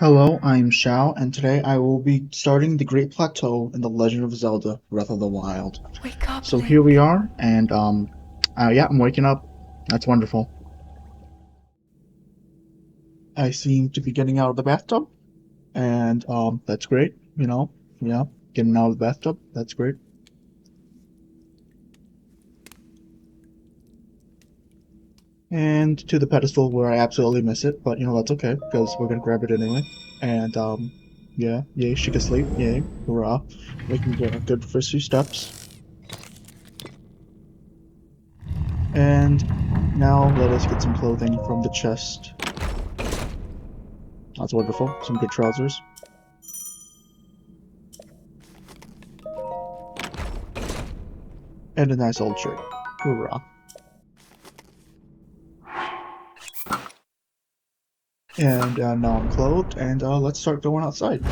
Hello, I'm Xiao, and today I will be starting the Great Plateau in The Legend of Zelda: Breath of the Wild. Wake up, So here we Link. are, and yeah, I'm waking up. That's wonderful. I seem to be getting out of the bathtub, and that's great. Yeah, getting out of the bathtub, that's great. And to the pedestal where I absolutely miss it, but that's okay because we're gonna grab it anyway. And yeah, yay, she can sleep, yay, hurrah, making a good first few steps. And now let us get some clothing from the chest. That's wonderful. Some good trousers. And a nice old shirt. Hoorah. And now I'm clothed, and let's start going outside.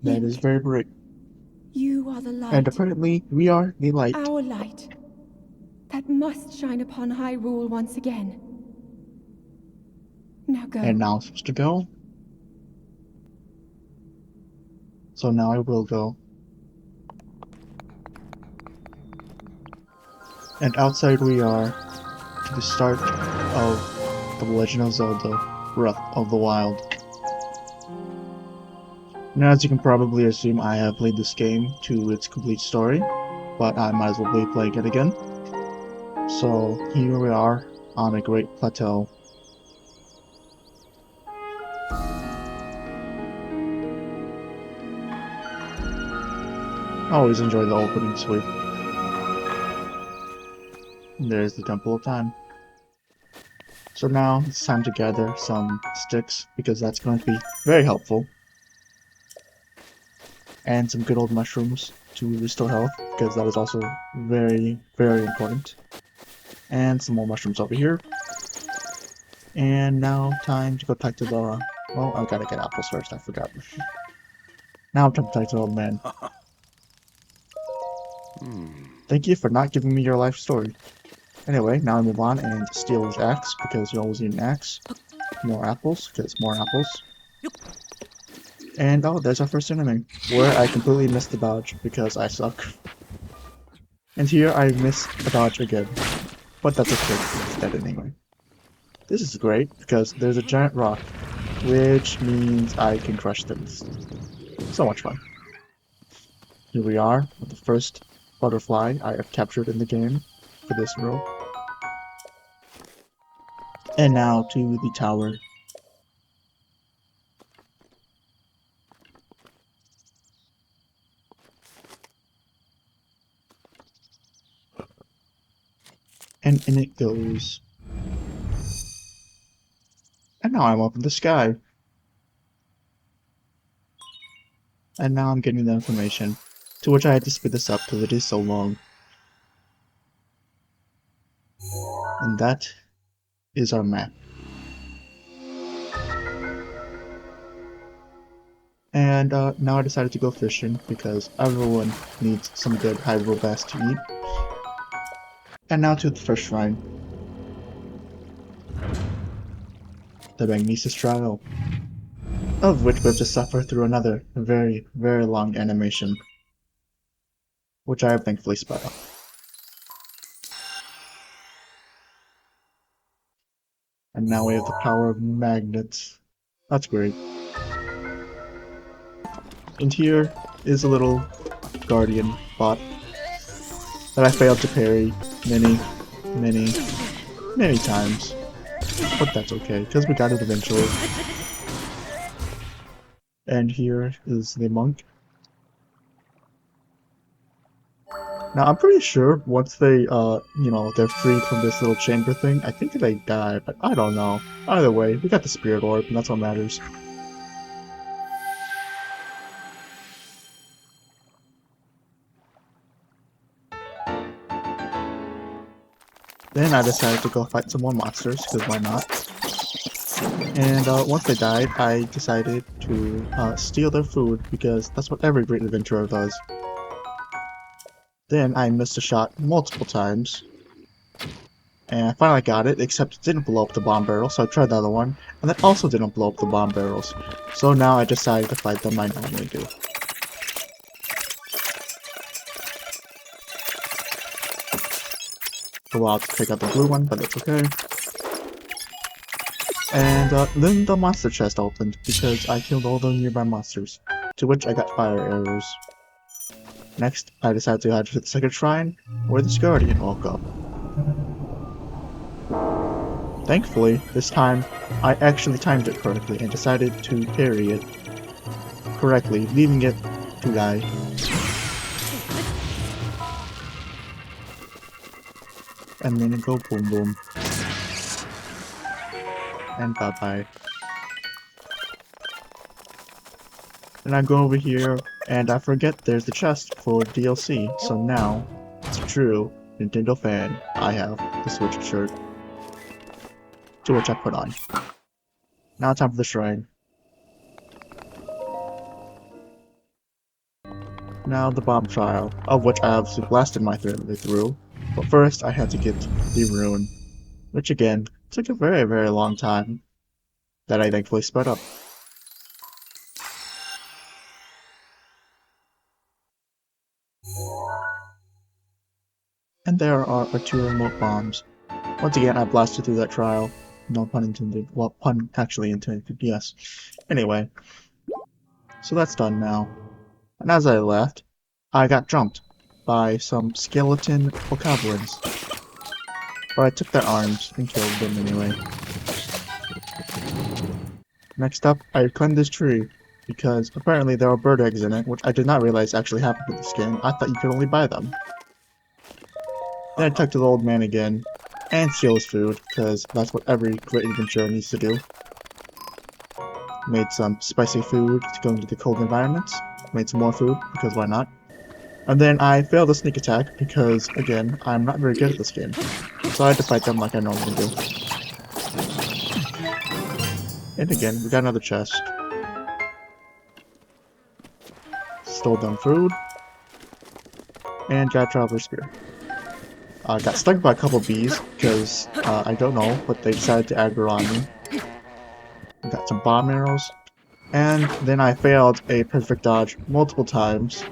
That is Link, very bright. you are the And light. apparently, we are the light. Our light. That must shine upon Hyrule once again. Now And go. now I'm supposed to go. So now I will go. And outside we are to the start of The Legend of Zelda: Breath of the Wild. Now, as you can probably assume, I have played this game to its complete story, but I might as well be playing it again. So here we are on a Great Plateau. I always enjoy the opening sweep. And there's the Temple of Time. So now it's time to gather some sticks, because that's going to be very helpful. And some good old mushrooms to restore health, because that is also very, very important. And some more mushrooms over here. And now time to go talk to Dora. Well, I gotta get apples first, I forgot. Now I'm time to talk to the old man. Thank you for not giving me your life story. Anyway, now I move on and steal his axe, because you always need an axe. More apples, because more apples. And oh, there's our first enemy, where I completely missed the dodge, because I suck. And here I miss a dodge again. But that's okay, it's dead anyway. This is great, because there's a giant rock, which means I can crush things. So much fun. Here we are, with the first butterfly I have captured in the game for this row. And now to the tower. And in it goes. And now I'm up in the sky. And now I'm getting the information, to which I had to speed this up because it is so long. And that is our map. And now I decided to go fishing because everyone needs some good Hyrule bass to eat. And now to the first shrine, the Magnesis Trial, of which we have to suffer through another very, very long animation, which I have thankfully sped up. And now we have the power of magnets. That's great. And here is a little guardian bot that I failed to parry many, many times. But that's okay, because we got it eventually. And here is the monk. Now, I'm pretty sure once they, they're freed from this little chamber thing, I think they die, but I don't know. Either way, we got the spirit orb, and that's what matters. Then I decided to go fight some more monsters, because why not? And once they died, I decided to steal their food because that's what every great adventurer does. Then I missed a shot multiple times, and I finally got it, except it didn't blow up the bomb barrel, so I tried the other one, and that also didn't blow up the bomb barrels. So now I decided to fight them like I normally do. So I'll have to take out the blue one, but that's okay. And then the monster chest opened, because I killed all the nearby monsters, to which I got fire arrows. Next, I decided to head to the second shrine, where this guardian woke up. Thankfully, this time, I actually timed it correctly and decided to parry it correctly, leaving it to die. And then it go boom boom. And bye bye. And I go over here, and I forget there's the chest for DLC, so now, as a true Nintendo fan, I have the Switch shirt. To which I put on. Now time for the shrine. Now the bomb trial, of which I obviously blasted my way through, but first I had to get the rune, which again, took a very, very long time, that I thankfully sped up. And there are our 2 remote bombs. Once again, I blasted through that trial. No pun intended. Well, pun actually intended, yes. Anyway, so that's done now. And as I left, I got jumped by some skeleton bokoblins. But I took their arms and killed them anyway. Next up, I climbed this tree, because apparently there are bird eggs in it, which I did not realize actually happened in this game. I thought you could only buy them. Then I talked to the old man again, and steal his food, because that's what every great adventurer needs to do. Made some spicy food to go into the cold environments. Made some more food, because why not? And then I failed a sneak attack, because, again, I'm not very good at this game. So I had to fight them like I normally do. And again, we got another chest. Stole them food. And got a Traveler's Spear. Got stung by a couple bees, because, I don't know, but they decided to aggro on me. Got some bomb arrows. And then I failed a perfect dodge multiple times.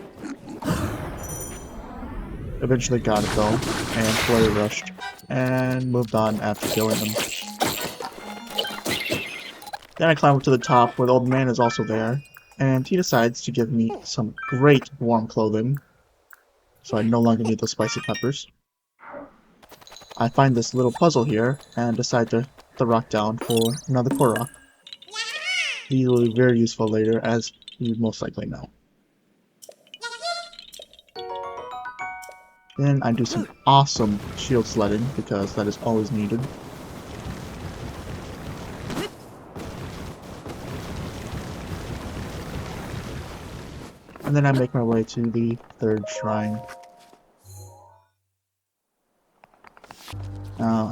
Eventually got it though, and flurry rushed, and moved on after killing them. Then I climb up to the top where the old man is also there, and he decides to give me some great warm clothing, so I no longer need those spicy peppers. I find this little puzzle here, and decide to put the rock down for another Korok. These will be very useful later, as you most likely know. Then I do some awesome shield sledding, because that is always needed. And then I make my way to the third shrine.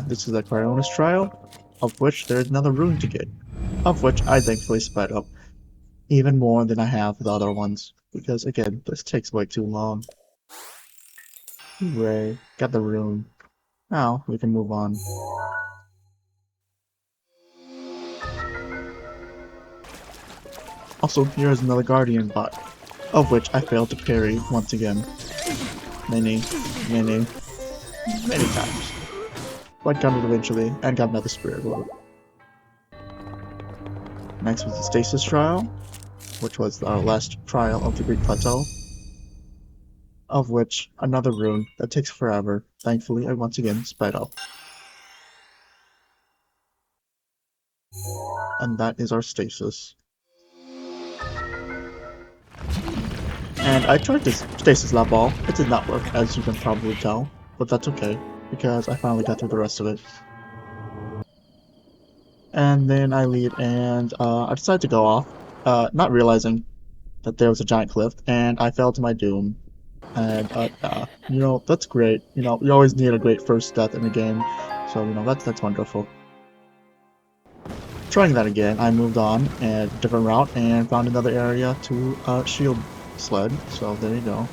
This is the Cryonis trial, of which there is another rune to get, of which I thankfully sped up even more than I have the other ones, because again, this takes way too long. Hooray, got the rune. Now we can move on. Also, here is another Guardian bot, of which I failed to parry once again. Many times. But got it eventually, and got another Spirit Orb. Next was the Stasis Trial, which was our last trial of the Great Plateau, of which another rune that takes forever. Thankfully, I once again sped up. And that is our Stasis. And I tried this Stasis Lab Ball. It did not work, as you can probably tell, but that's okay, because I finally got through the rest of it. And then I leave, and I decide to go off, not realizing that there was a giant cliff, and I fell to my doom. And, you know, that's great. You know, you always need a great first death in a game, so, you know, that's wonderful. trying that again, I moved on a different route and found another area to shield sled. So there you go.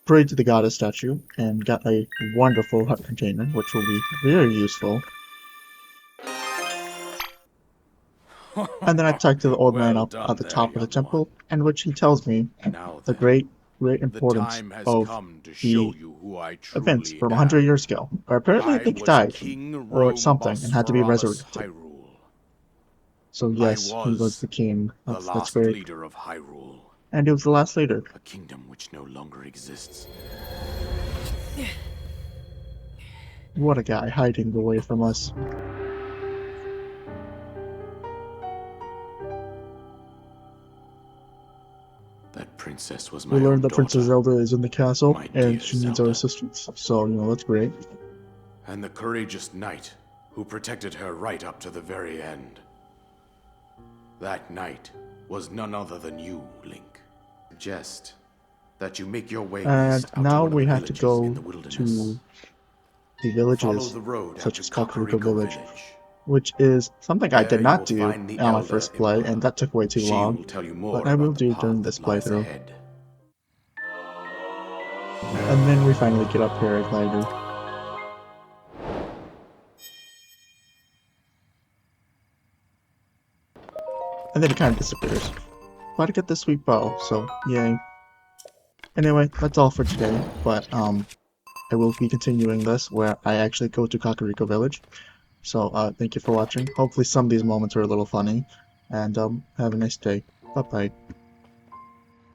Prayed to the goddess statue and got a wonderful hut container, which will be very useful. And then I talked to the old man up at the top of the temple, in which he tells me the great importance of the events from 100 years ago, where apparently I think he died, or something, and had to be resurrected. So yes, he was the king. That's great. Leader of Hyrule. And he was the last leader. A kingdom which no longer exists. What a guy, hiding away from us. That princess was my We learned own that Princess daughter, Zelda is in the castle, my dear and she needs our Zelda. assistance. So, that's great. and the courageous knight who protected her right up to the very end. That knight was none other than you, Link. Suggest that you make your way And east out now to one of we the have to villages go in the wilderness. to the Follow villages, the road such out as to Kakariko Village, Village. which is something I There did you not will do find the on my Elder first play, Emperor. and that took way too She long, will tell you more but I will about the do path during that this lies playthrough. ahead. And then we finally get up paraglider. And then it kind of disappears. But I get this sweet bow, so yay. Anyway, that's all for today, but I will be continuing this where I actually go to Kakariko Village. So thank you for watching. Hopefully some of these moments are a little funny, and have a nice day. Bye bye.